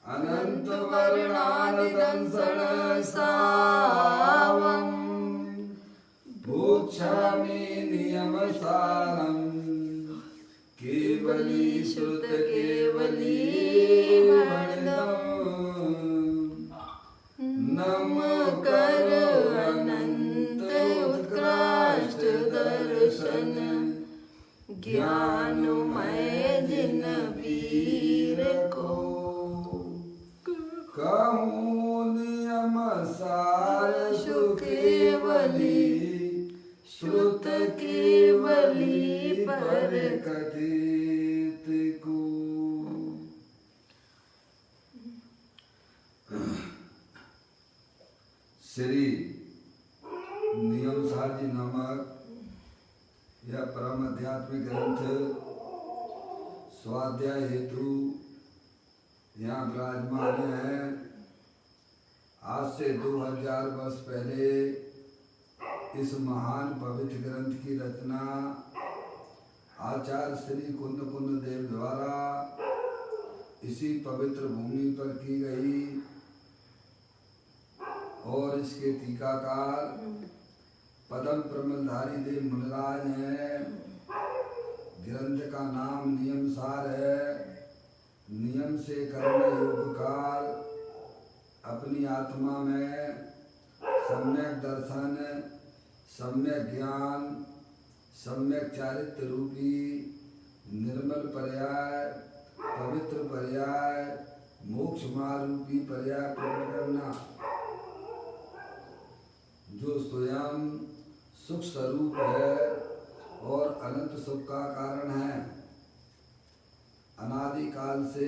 अनंत वर्णादिदंसण सावं भोक्षामि नियमसारं केवली श्रुत केवली नम कर अनंत उत्कृष्ट दर्शन ज्ञानमय जिन वीर को कहूँ नियम सार सुकेवली श्रुत केवली पर कथित को। श्री नियम सार जी नामक यह परम आध्यात्मिक ग्रंथ स्वाध्याय हेतु यहाँ विराजमान है। आज से 2000 वर्ष पहले इस महान पवित्र ग्रंथ की रचना आचार्य श्री कुंद कुंद देव द्वारा इसी पवित्र भूमि पर की गई और इसके टीकाकार पद्म प्रमलधारी देव मुनिराज हैं। ग्रंथ का नाम नियम सार है। नियम से कर्म योग काल अपनी आत्मा में सम्यक दर्शन सम्यक ज्ञान सम्यक चारित्र रूपी निर्मल पर्याय पवित्र पर्याय मोक्ष मार्ग रूपी पर्याय प्रकट करना जो स्वयं सुख स्वरूप है और अनंत सुख का कारण है। अनादि काल से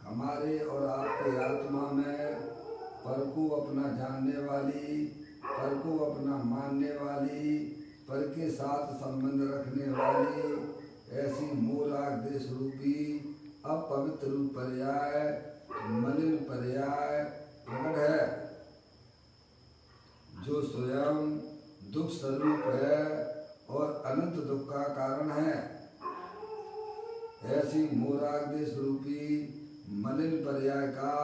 हमारे और आपके आत्मा में पर को अपना जानने वाली पर को अपना मानने वाली पर के साथ संबंध रखने वाली ऐसी मोराग देश रूपी अपवित्र रूप पर्याय मलिन पर्याय प्रकट है जो स्वयं दुख स्वरूप है और अनंत दुख का कारण है। ऐसी मोराग्नि स्वरूपी मलिन पर्याय का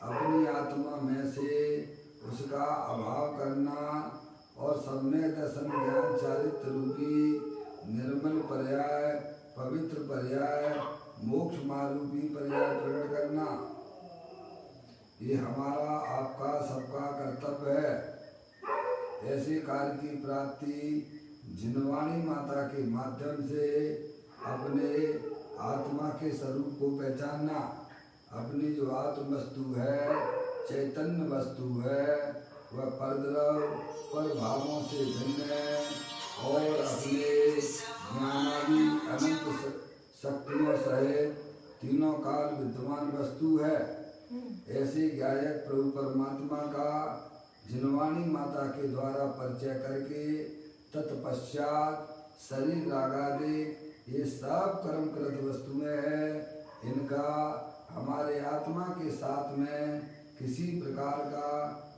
अपनी आत्मा में से उसका अभाव करना और सम्यक दर्शन ज्ञान चारित्र रूपी निर्मल पर्याय पवित्र पर्याय मोक्ष मार्ग रूपी पर्याय प्रकट करना ये हमारा आपका सबका कर्तव्य है। ऐसे कार्य की प्राप्ति जिनवाणी माता के माध्यम से अपने आत्मा के स्वरूप को पहचानना अपनी जो आत्म वस्तु है चैतन्य वस्तु है वह परद्रव पर भावों से भिन्न है और अपने ज्ञानादि अनंत शक्तियों सहित तीनों काल विद्यमान वस्तु है। ऐसे गायक प्रभु परमात्मा का जिनवाणी माता के द्वारा परिचय करके तत्पश्चात शरीर रागादि ये सब कर्मकृत वस्तुएं हैं। इनका हमारे आत्मा के साथ में किसी प्रकार का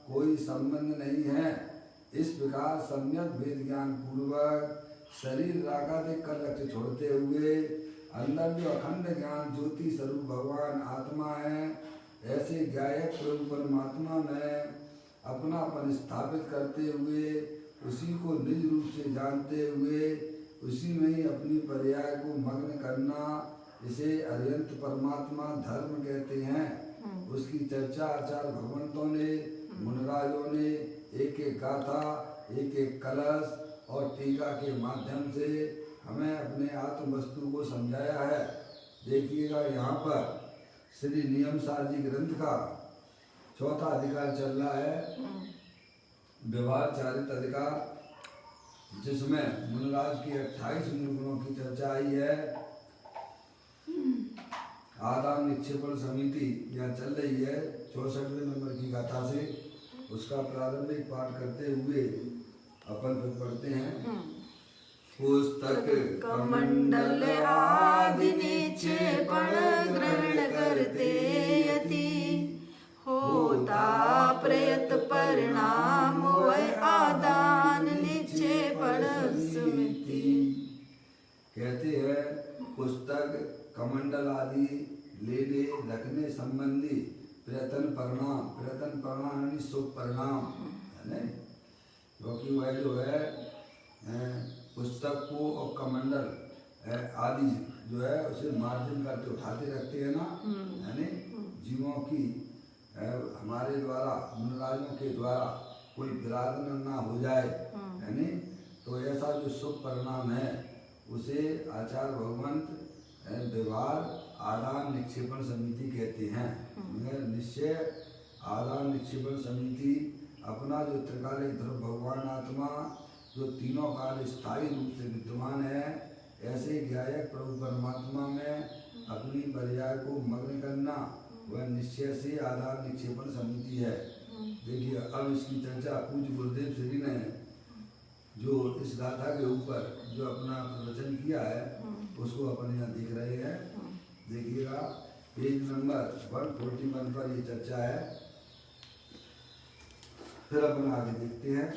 कोई संबंध नहीं है। इस प्रकार सम्यक वेद ज्ञान पूर्वक शरीर रागादि का लक्ष्य छोड़ते हुए अंदर जो अखंड ज्ञान ज्योति स्वरूप भगवान आत्मा है ऐसे गायक प्रभु परमात्मा में अपनापन स्थापित करते हुए उसी को निज रूप से जानते हुए उसी में ही अपनी पर्याय को मग्न करना इसे अरिहंत परमात्मा धर्म कहते हैं। उसकी चर्चा आचार्य भगवंतों ने मुनिराजों ने एक एक गाथा एक एक कलश और टीका के माध्यम से हमें अपने आत्म वस्तु को समझाया है। देखिएगा यहाँ पर श्री नियम सार जी ग्रंथ का चौथा अधिकार चल रहा है व्यवहार चारित्र अधिकार जिसमें मुनिराज की 28 निर्गुणों की चर्चा आई है। आदाम निक्षेपण समिति यहाँ चल रही है 64वें नंबर की गाथा से उसका प्रारंभिक पाठ करते हुए अपन फिर पढ़ते हैं। पुस्तक कमंडल आदि निक्षेपण ग्रहण करते यति होता प्रयत परिणाम वह आदान निक्षेपण समिति। कहते हैं पुस्तक कमंडल आदि लेने रखने संबंधी प्रयत्न परिणाम यानी शुभ परिणाम है नहीं, क्योंकि वह जो है पुस्तक को और कमंडल आदि जो है उसे मार्जिन करके उठाते रखते हैं ना, यानी जीवों की हमारे द्वारा मुनराजों के द्वारा कोई विराधन ना हो जाए, यानी तो ऐसा जो शुभ परिणाम है उसे आचार्य भगवंत व्यवहार आदान निक्षेपण समिति कहते हैं। निश्चय आदान निक्षेपण समिति अपना जो त्रिकालिक ध्रुव भगवान आत्मा जो तीनों काल स्थायी रूप से विद्यमान है, ऐसे ज्ञायक प्रभु परमात्मा में अपनी पर्याय को मग्न करना वह निश्चय से आदान निक्षेपण समिति है। देखिए अब इसकी चर्चा पूज्य गुरुदेव श्री ने जो इस गाथा के ऊपर जो अपना प्रवचन किया है उसको अपन यहाँ देख रहे हैं। देखिएगा पेज नंबर 141 पर ये चर्चा है। फिर अपन आगे देखते हैं।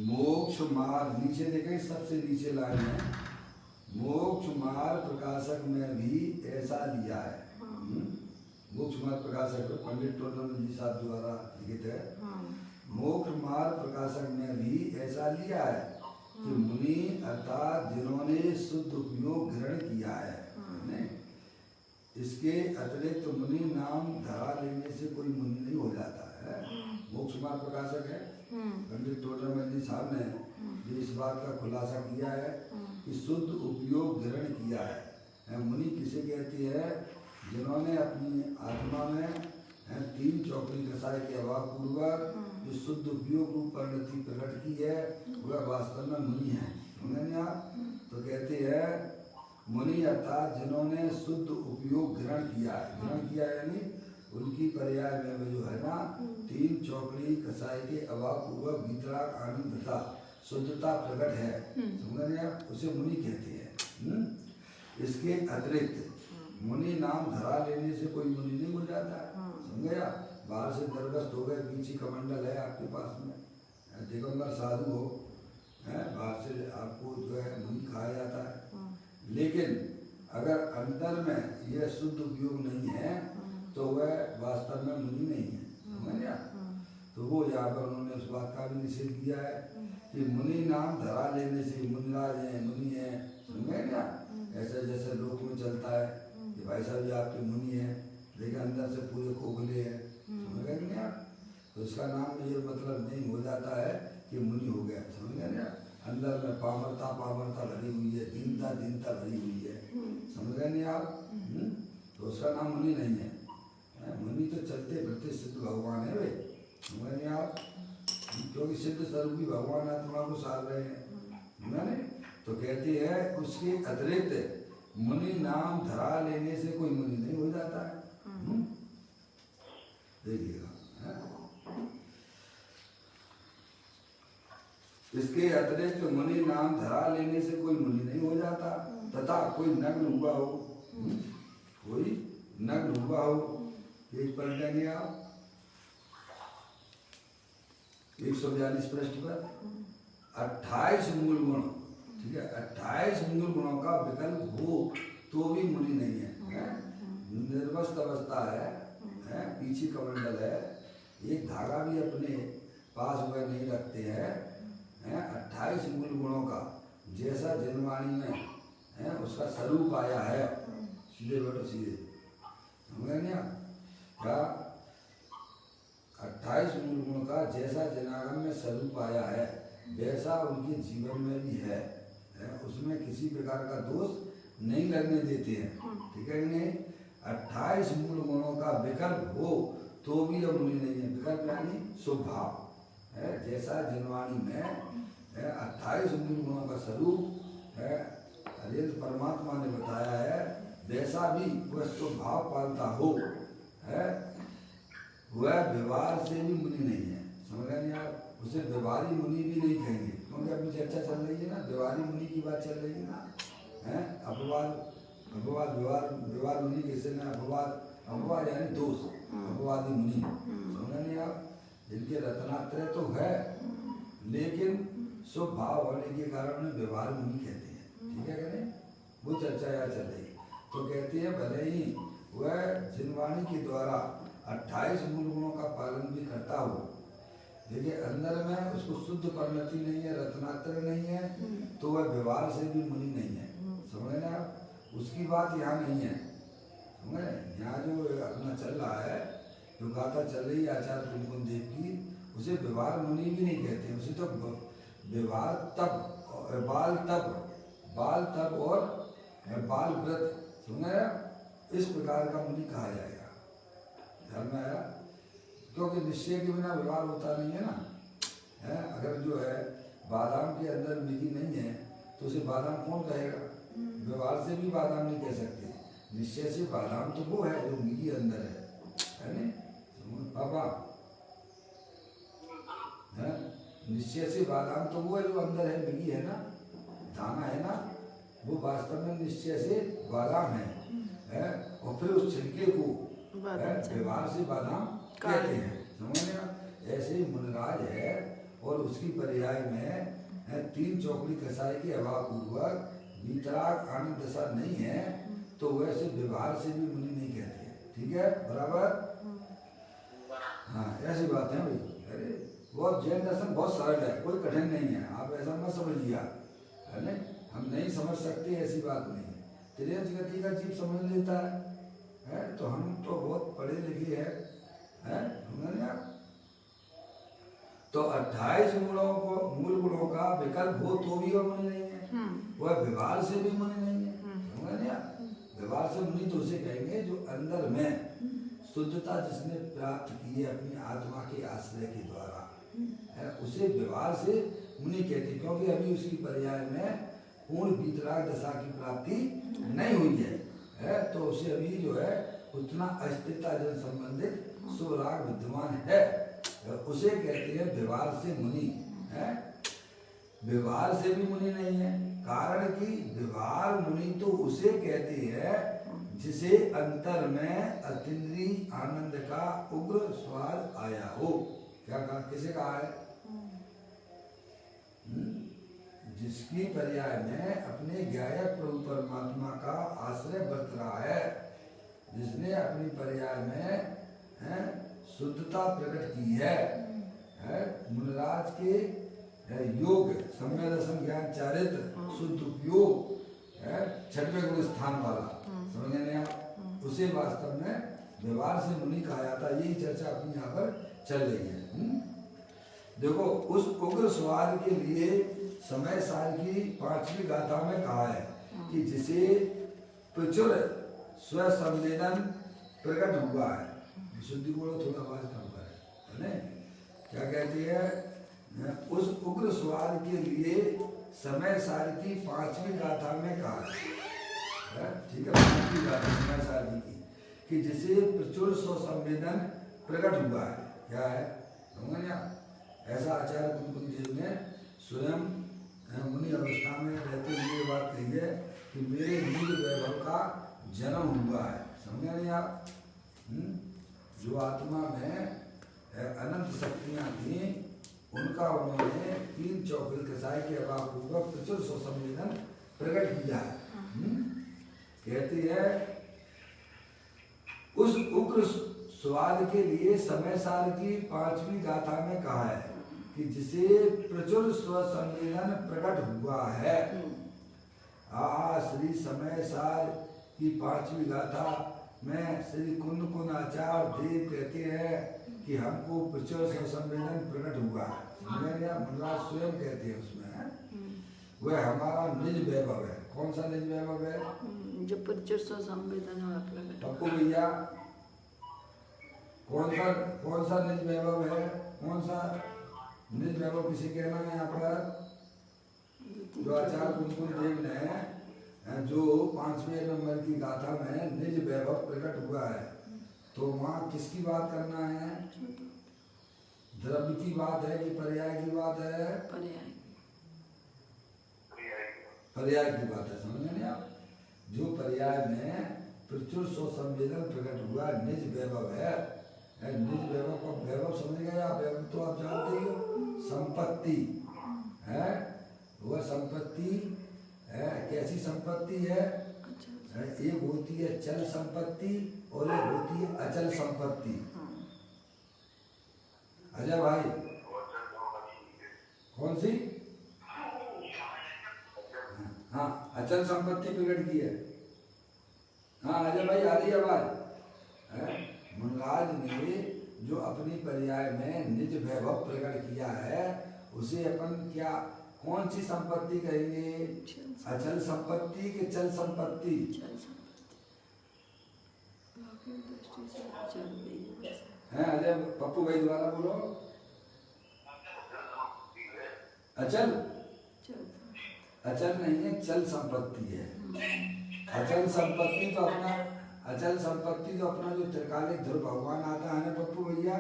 मोक्ष मार्ग, नीचे देखें सबसे नीचे लाइन है, मोक्ष मार्ग प्रकाशक में भी ऐसा लिया है। मोक्ष मार्ग प्रकाशक पंडित टोटल जी साहब द्वारा लिखित है। मोक्ष मार्ग प्रकाशक में भी ऐसा लिया है कि मुनि अर्थात जिन्होंने शुद्ध उपयोग ग्रहण किया है, इसके अतिरिक्त मुनि नाम धरा लेने से कोई मुनि नहीं हो जाता है। मोक्ष मार्ग प्रकाशक है पंडित टोटल जी साहब ने जो इस बात का खुलासा किया है कि शुद्ध उपयोग ग्रहण किया है। मुनि किसे कहती है? जिन्होंने अपनी आत्मा में 3 चौकड़ी कसाई के अभाव पूर्वक जो शुद्ध उपयोग रूप परिणति प्रकट की है वह वास्तव में मुनि है। समझे आप? तो कहते हैं मुनि अर्थात जिन्होंने शुद्ध उपयोग ग्रहण किया यानी उनकी पर्याय में जो है ना 3 चौकड़ी कसाई के अभाव पूर्वक भीतराग आनंद तथा शुद्धता प्रकट है। समझे आप? उसे मुनि कहते हैं। इसके अतिरिक्त मुनि नाम धरा लेने से कोई मुनि नहीं हो जाता है। समझे आप? बाहर से दरगस्त हो गए, पीछे कमंडल है आपके पास में, दिगंबर साधु हो, बाहर से आपको जो है मुनि कहा जाता है। लेकिन अगर अंदर में यह शुद्ध उपयोग नहीं है तो वह वास्तव में मुनि नहीं है। समझ आप? तो वो यहाँ पर उन्होंने उस बात का भी निषेध किया है कि मुनि नाम धरा लेने से मुनिराज है, मुनि है। समझे ना? ऐसे जैसे लोक में चलता है कि भाई साहब ये आपके मुनि है लेकिन अंदर से पूरे खोखले हैं। समझ गए नहीं आप? तो इसका नाम ये मतलब नहीं हो जाता है कि मुनि हो गया। समझ गए ना? अंदर में पामरता भरी हुई है, दीनता भरी हुई है। समझ गए नहीं आप? तो उसका नाम मुनि नहीं है। मुनि तो चलते फिरते सिद्ध भगवान है वे। समझ नहीं आप? क्योंकि सिद्ध स्वरूपी भगवान आत्मा को साध रहे हैं। तो कहते हैं उसके अतिरिक्त मुनि नाम धरा लेने से कोई मुनि नहीं हो जाता है। देखिएगा इसके अतिरिक्त मुनि नाम धरा लेने से कोई मुनि नहीं हो जाता तथा कोई नग्न हुआ हो, पेज पलटेंगे आप 142 पृष्ठ पर 28 मूल गुण, ठीक है, 28 मूल गुणों का विकल्प हो तो भी मुनि नहीं है। निर्वस्त अवस्था है, पीछे कमंडल है, एक धागा भी अपने पास वह नहीं रखते हैं। 28 मूल गुणों का जैसा जन्मवाणी में उसका स्वरूप आया है, सीधे बैठो सीधे, समझ नहीं आप? क्या 28 मूल गुण का जैसा जनागम में स्वरूप आया है वैसा उनके जीवन में भी है। उसमें किसी प्रकार का दोष नहीं लगने देते हैं। ठीक है नहीं? 28 मूल गुणों का विकल्प हो तो भी अब मुनि नहीं है। विकल्प यानी स्वभाव है, जैसा जनवाणी में 28 मूल गुणों का स्वरूप है हरियत परमात्मा ने बताया है, वैसा भी वह स्वभाव पालता हो है, वह व्यवहार से भी मुनि नहीं है। समझ नहीं आप? उसे व्यवहारी मुनि भी नहीं कहेंगे, क्योंकि अपनी चर्चा चल रही है ना, व्यवहारी मुनि की बात चल रही है ना। व्यवहार मुनि कैसे ना? अपवाद यानी दोष, अपवादी मुनि। समझ नहीं आप? जिनके रत्नात्रय तो है लेकिन स्वभाव होने के कारण व्यवहार मुनि कहते हैं। ठीक है, कहते हैं वो चर्चा यहाँ चल रही। तो कहती है भले ही वह जिनवाणी के द्वारा 28 मूल गुणों का पालन भी करता हो, देखिए अंदर में उसको शुद्ध परिणति नहीं है, रत्नात्र नहीं है, तो वह व्यवहार से भी मुनि नहीं है। समझ रहे हैं आप? उसकी बात यहाँ नहीं है। समझ रहे हैं? यहाँ जो अपना चल रहा है, जो गाथा चल रही है आचार्य कुंकुम देव की, उसे व्यवहार मुनि भी नहीं कहते, उसे तो व्यवहार तप, बाल तप और बाल व्रत, समझ रहे हैं? इस प्रकार का मुनि कहा जाएगा। ध्यान में आया? क्योंकि निश्चय के बिना व्यवहार होता नहीं है ना। है अगर जो है बादाम के अंदर मिगी नहीं है तो उसे बादाम कौन कहेगा? व्यवहार से भी बादाम नहीं कह सकते, निश्चय से बादाम तो वो है जो मिगी अंदर है नहीं? पापा है निश्चय से बादाम तो वो है जो अंदर है, मिगी है ना, दाना है ना, वो वास्तव में निश्चय से बादाम है और फिर उस छिलके को व्यवहार से बादाम कहते हैं। समझ? ऐसे ही मुनराज है और उसकी पर्याय में 3 चौकड़ी कसाई के अभाव पूर्वक वीतराग आनंद दशा नहीं है, तो वैसे व्यवहार से भी मुनि नहीं कहते। ठीक है, बराबर? हाँ, ऐसी बात है भाई। अरे बहुत जैन दर्शन बहुत सरल है, कोई कठिन नहीं है, आप ऐसा मत समझिए, है ना? हम नहीं समझ सकते, ऐसी बात नहीं है। त्रियंश गति का जीव समझ लेता है तो हम तो बहुत पढ़े लिखे हैं, समझे आप? तो 28 मूल गुणों का विकल्प हो तो भी वह मुनि नहीं है, वह व्यवहार से भी मुनि नहीं है। समझे आप? व्यवहार से मुनि तो उसे कहेंगे जो अंदर में शुद्धता जिसने प्राप्त की है अपनी आत्मा के आश्रय के द्वारा, उसे व्यवहार से मुनि कहते, क्योंकि अभी उसकी पर्याय में पूर्ण वीतराग दशा की प्राप्ति नहीं हुई है तो उसे अभी जो है उतना अस्थिरता जन संबंधित शुभ राग विद्यमान है, उसे कहते हैं व्यवहार से मुनि। है व्यवहार से भी मुनि नहीं है, कारण कि व्यवहार मुनि तो उसे कहते हैं जिसे अंतर में अतीन्द्रिय आनंद का उग्र स्वाद आया हो। क्या कहा? किसे कहा है? जिसकी पर्याय में अपने ज्ञायक प्रभु परमात्मा का आश्रय बरत रहा है, जिसने अपनी पर्याय में शुद्धता प्रकट की है मुनराज के योग सम्य दर्शन ज्ञान चारित्र शुद्ध उपयोग 6वें गुण स्थान वाला, समझ नहीं आप? उसे वास्तव में व्यवहार से मुनि कहा जाता है। यही चर्चा अपनी यहाँ पर चल रही है। देखो उस उग्र स्वाद के लिए समय साल की 5वीं गाथा में कहा है कि जिसे प्रचुर स्व संवेदन प्रकट हुआ है। विशुद्धि बोलो, थोड़ा आवाज कम है ना? क्या कहती है? उस उग्र स्वाद के लिए समय साल की 5वीं गाथा में कहा है, ठीक है, 5वीं गाथा समय साल की कि जिसे प्रचुर स्व संवेदन प्रकट हुआ है। क्या है? समझ? ऐसा आचार्य कुंकुम देव ने स्वयं मुनि अवस्था में रहते हुए बात कही है कि मेरे निज वैभव का जन्म हुआ है। समझे नहीं आप? जो आत्मा में अनंत शक्तियां थी उनका उन्होंने 3 चौकिल कसाई के अभाव पूर्वक प्रचुर स्वसंवेदन प्रकट किया है। कहती है उस उग्र स्वाद के लिए समय साल की 5वीं गाथा में कहा है कि जिसे प्रचुर स्वसंवेदन प्रकट हुआ है। श्री समय साल की 5वीं गाथा में श्री कुंद आचार्य देव कहते हैं कि हमको प्रचुर स्वसंवेदन प्रकट हुआ है। मुनराज स्वयं कहते हैं उसमें वह हमारा निज वैभव है। कौन सा निज वैभव है? जो प्रचुर स्वसंवेदन हुआ प्रकट। पप्पू भैया कौन सा निज वैभव है? कौन सा निज वैभव किसे कहना है यहाँ पर? जो आचार्य कुंकुम देव ने जो 5वें नंबर की गाथा में निज वैभव प्रकट हुआ है, तो वहाँ किसकी बात करना है? द्रव्य की बात है कि पर्याय की बात है? पर्याय की बात है। समझ नहीं आप? जो पर्याय में प्रचुर स्वसंवेदन प्रकट हुआ निज वैभव है। निज वैभव का वैभव समझ गए आप? वैभव तो आप जानते ही हो, संपत्ति है। वह संपत्ति कैसी संपत्ति है? अच्छा। एक होती है चल संपत्ति और एक होती है अचल संपत्ति। अजय भाई कौन सी? हाँ, अचल संपत्ति प्रकट की है। हाँ अजय भाई आ रही है आवाज? मुनराज ने जो अपनी पर्याय में निज वैभव प्रकट किया है उसे अपन क्या कौन सी संपत्ति कहेंगे? अचल संपत्ति के चल संपत्ति? चल संपत्ति। लौकिक दृष्टि से अचल भी है। हैं अजय पप्पू भाई दोबारा बोलो। अचल? अचल नहीं है, चल संपत्ति है। अचल संपत्ति तो अपना जो त्रिकालिक ध्रुव भगवान आता है ना पप्पू भैया,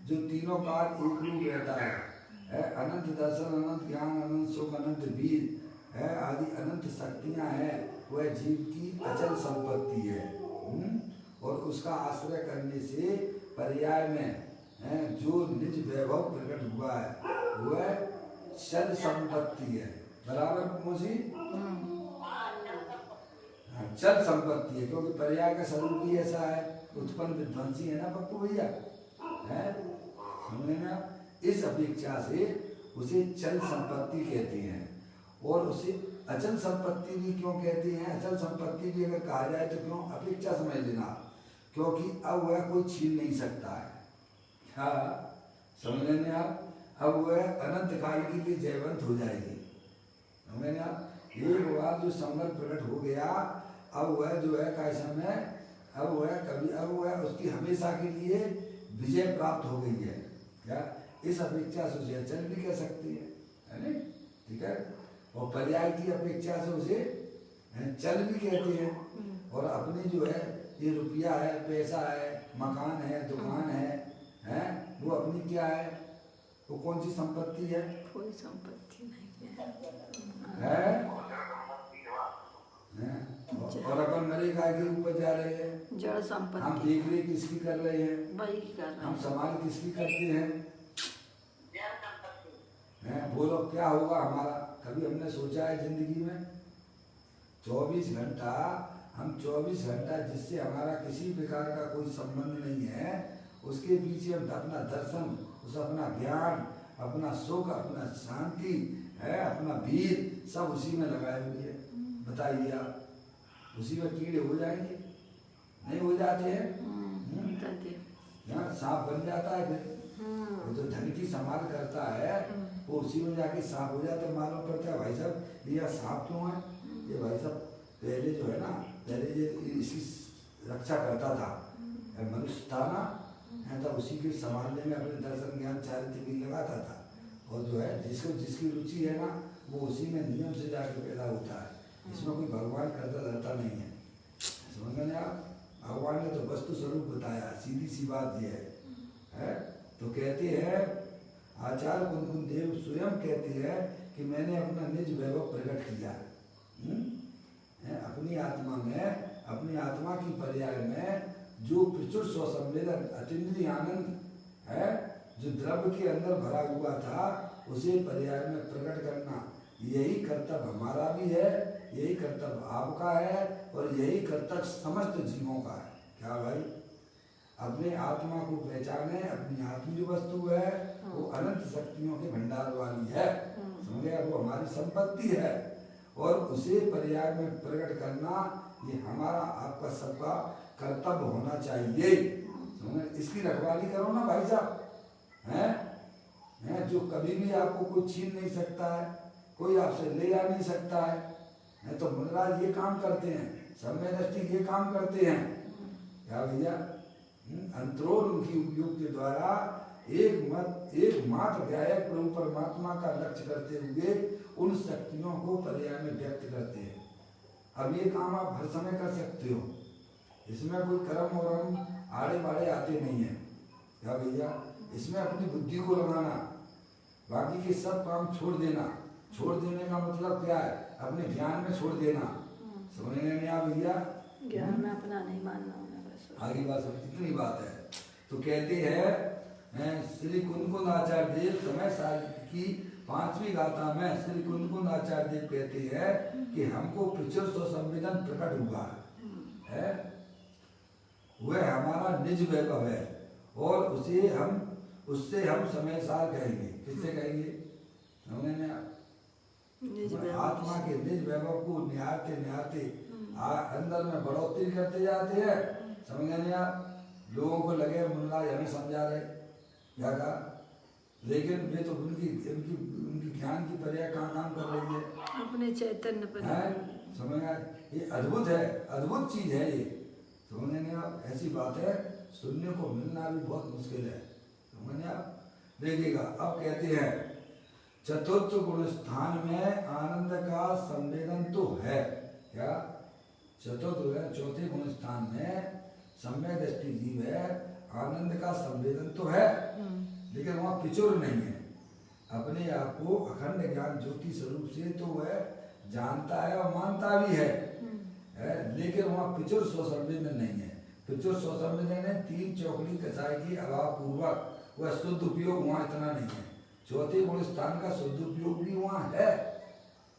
जो तीनों काल एक रूप रहता है अनंत दर्शन, अनंत ज्ञान, अनंत सुख, अनंत वीर है आदि अनंत शक्तियां हैं, वह जीव की अचल संपत्ति है। और उसका आश्रय करने से पर्याय में जो निज वैभव प्रकट हुआ है वह चल संपत्ति है। बराबर मुझे चल संपत्ति है, क्योंकि पर्याय का स्वरूप ही ऐसा है, उत्पन्न विध्वंसी है ना पप्पू भैया, है समझे ना? इस अपेक्षा से उसे चल संपत्ति कहते हैं। और उसे अचल संपत्ति भी क्यों कहते हैं? अचल संपत्ति भी अगर कहा जाए तो क्यों? अपेक्षा समझ लेना, क्योंकि अब वह कोई छीन नहीं सकता है। हाँ समझ लेंगे आप? अब वह अनंत काल के लिए जयवंत हो जाएगी। समझ लेंगे आप? एक बार जो संबल प्रकट हो गया, अब वह जो है का समय, अब वह उसकी हमेशा के लिए विजय प्राप्त हो गई है। क्या इस अपेक्षा से उसे अचल भी कह सकती है नहीं? ठीक है। और पर्याय की अपेक्षा से उसे चल भी कहते हैं। और अपनी जो है ये रुपया है, पैसा है, मकान है, दुकान है, वो अपनी क्या है? वो कौन सी संपत्ति है? कोई संपत्ति नहीं है? और अपन मरे काय के ऊपर जा रहे हैं? जड़ संपत्ति। हम देख रेख किसकी कर रहे हैं? वही कर रहे हैं। हम संभाल किसकी करते हैं? बोलो क्या होगा हमारा? कभी हमने सोचा है जिंदगी में? 24 घंटा हम 24 घंटा जिससे हमारा किसी प्रकार का कोई संबंध नहीं है, उसके पीछे हम अपना दर्शन, उस अपना ज्ञान, अपना सुख, अपना शांति है, अपना वीर सब उसी में लगाए हुए हैं। बताइए आप, उसी में कीड़े हो जाएंगे? नहीं हो जाते हैं? यहाँ सांप बन जाता है फिर। वो जो धन की संभाल करता है वो उसी में जाके सांप हो जाता है। मालूम पड़ता है भाई साहब ये सांप क्यों है? ये भाई साहब पहले जो है ना, पहले ये इसकी रक्षा करता था, मनुष्य था ना, तब उसी के संभालने में अपने दर्शन ज्ञान चारित्र्य भी लगाता था। और जो है जिसकी रुचि है ना, वो उसी में नियम से जाकर पैदा होता है। इसमें कोई भगवान करता रहता नहीं है। समझ में आप? भगवान ने तो वस्तु स्वरूप बताया, सीधी सी बात ये है? तो कहते हैं आचार्य कुंकुम देव स्वयं कहते हैं कि मैंने अपना निज वैभव प्रकट किया अपनी आत्मा में, अपनी आत्मा की पर्याय में जो प्रचुर स्वसंवेदन अतीन्द्रिय आनंद है, जो द्रव्य के अंदर भरा हुआ था, उसे पर्याय में प्रकट करना, यही कर्तव्य हमारा भी है, यही कर्तव्य आपका है, और यही कर्तव्य समस्त जीवों का है। क्या भाई? अपने आत्मा को पहचाने, अपनी आत्म जो वस्तु है वो अनंत शक्तियों के भंडार वाली है, समझे? वो हमारी संपत्ति है, और उसे पर्याय में प्रकट करना ये हमारा आपका सबका कर्तव्य होना चाहिए। समझे? इसकी रखवाली करो ना भाई साहब, हैं? जो कभी भी आपको कोई छीन नहीं सकता है, कोई आपसे ले जा नहीं सकता है, तो मुनराज ये काम करते हैं, समय दृष्टि ये काम करते हैं। क्या भैया? अंतरोन्मुखी उपयोग के द्वारा एक मात्र व्यायक प्रभु परमात्मा का लक्ष्य करते हुए उन शक्तियों को पर्याय में व्यक्त करते हैं। अब ये काम आप हर समय कर सकते हो, इसमें कोई कर्म और हम आड़े बाड़े आते नहीं है। क्या भैया? इसमें अपनी बुद्धि को लगाना, बाकी के सब काम छोड़ देना। छोड़ देने का मतलब क्या है? अपने ज्ञान में छोड़ देना। समझने में आप भैया? ज्ञान में अपना नहीं मानना होना बस। आगे बात समझ, इतनी बात है। तो कहते हैं श्री कुंकुन आचार्य देव समय साल की 5वीं गाथा में श्री कुंद आचार्य जी कहते हैं कि हमको प्रचुर स्वसंवेदन प्रकट हुआ है, वह हमारा निज वैभव है और उससे हम समय सार कहेंगे। किससे कहेंगे? हमने आत्मा के निज वैभव को निहारते निहारते अंदर में बढ़ोतरी करते जाते हैं। समझ गए आप? लोगों को लगे मुन्नाज हमें समझा रहे क्या कहा, लेकिन वे तो उनकी ज्ञान की पर्याय कहाँ काम कर रही है अपने चैतन्य पर है। समझ आए? ये अद्भुत है, अद्भुत चीज है ये। समझ नहीं आप? ऐसी बात है, सुनने को मिलना भी बहुत मुश्किल है। समझ आप? देखिएगा अब कहते हैं चतुर्थ गुण स्थान में आनंद का संवेदन तो है। क्या? चतुर्थ चौथे गुण स्थान में सम्यक दृष्टि जीव है, आनंद का संवेदन तो है, लेकिन वहाँ पिचुर नहीं है। अपने आप को अखंड ज्ञान ज्योति स्वरूप से तो वह जानता है और मानता भी है, लेकिन वहाँ पिचुर स्वसंवेदन नहीं है। पिचुर स्वसंवेदन है 3 चौकड़ी कसाई की अभाव पूर्वक, वह शुद्ध उपयोग वहाँ इतना नहीं है। चौथे गुण स्थान का शुद्ध उपयोग भी वहाँ है।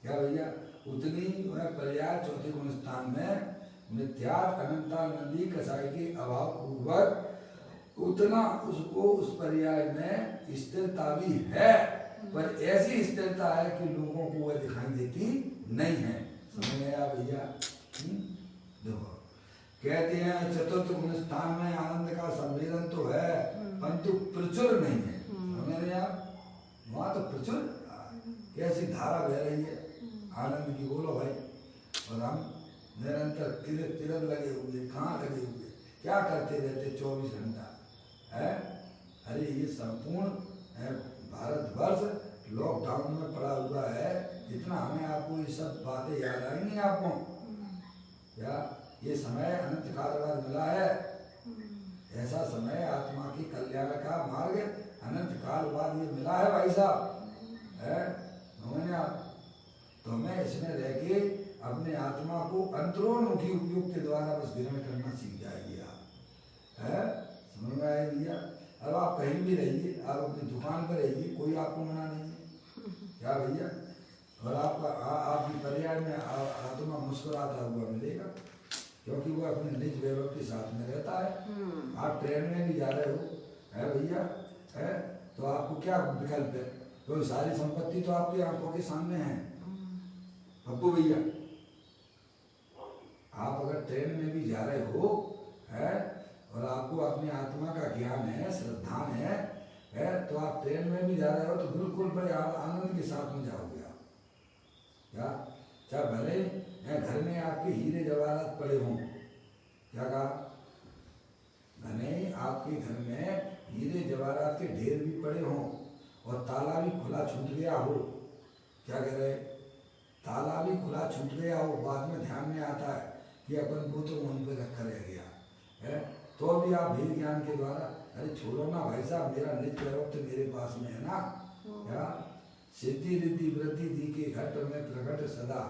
क्या भैया? उतनी वह पर्याय चौथे गुण स्थान में मिथ्यार्थ अनंतानंदी कसाई के अभाव पूर्वक उतना उसको उस पर्याय में स्थिरता भी है, पर ऐसी स्थिरता है कि लोगों को वह दिखाई देती नहीं है। समझ गया भैया? देखो कहते हैं चतुर्थ गुण स्थान में आनंद का संवेदन तो है, परंतु प्रचुर नहीं है। समझ रहे आप? वहाँ तो प्रचुर कैसी धारा बह रही है आनंद की, बोलो भाई। और हम निरंतर तिरक लगे हुए, कहाँ लगे हुए, क्या करते रहते 24 घंटा है। अरे ये संपूर्ण भारतवर्ष लॉकडाउन में पड़ा हुआ है, इतना हमें आपको ये सब बातें याद आएंगी आपको? क्या ये समय अनंत काल बाद मिला है? ऐसा समय आत्मा की कल्याण का मार्ग अनंत काल बाद ये मिला है भाई साहब, है तो हमें इसमें रह के अपने आत्मा को अंतरोन्मुखी उपयोग के द्वारा बस ग्रहण करना सीख जाएगी आप, है? समझ में आए भैया? अब आप कहीं भी रहिए, आप अपनी दुकान पर रहिए, कोई आपको मना नहीं है। क्या भैया? और आपका आपकी पर्याय में आत्मा मुस्कुराता हुआ मिलेगा, क्योंकि वो अपने निज वैभव के साथ में रहता है। आप ट्रेन में भी जा रहे हो, है भैया, है? तो आपको क्या विकल्प है? तो सारी संपत्ति तो आपकी आंखों के सामने है। पप्पू भैया, आप अगर ट्रेन में भी जा रहे हो, है, और आपको अपनी आत्मा का ज्ञान है, श्रद्धा है, तो आप ट्रेन में भी जा रहे हो तो बिल्कुल बड़े आनंद के साथ में जाओगे आप। क्या? चाहे भले घर में आपके हीरे जवाहरात पड़े हों, क्या कहा? भले आपके घर में हीरे जवाहरात के ढेर भी पड़े हों और ताला भी खुला छूट गया हो, क्या कह रहे? ताला भी खुला छूट गया हो, बाद में ध्यान में आता है कि अपन को तो वहीं पर रखा रह गया है, तो भी आप भेद ज्ञान के द्वारा, अरे छोड़ो ना भाई साहब, मेरा निज वैभव तो मेरे पास में है ना। क्या? सिद्धि रिद्धि वृद्धि दी के घट में प्रकट सदा।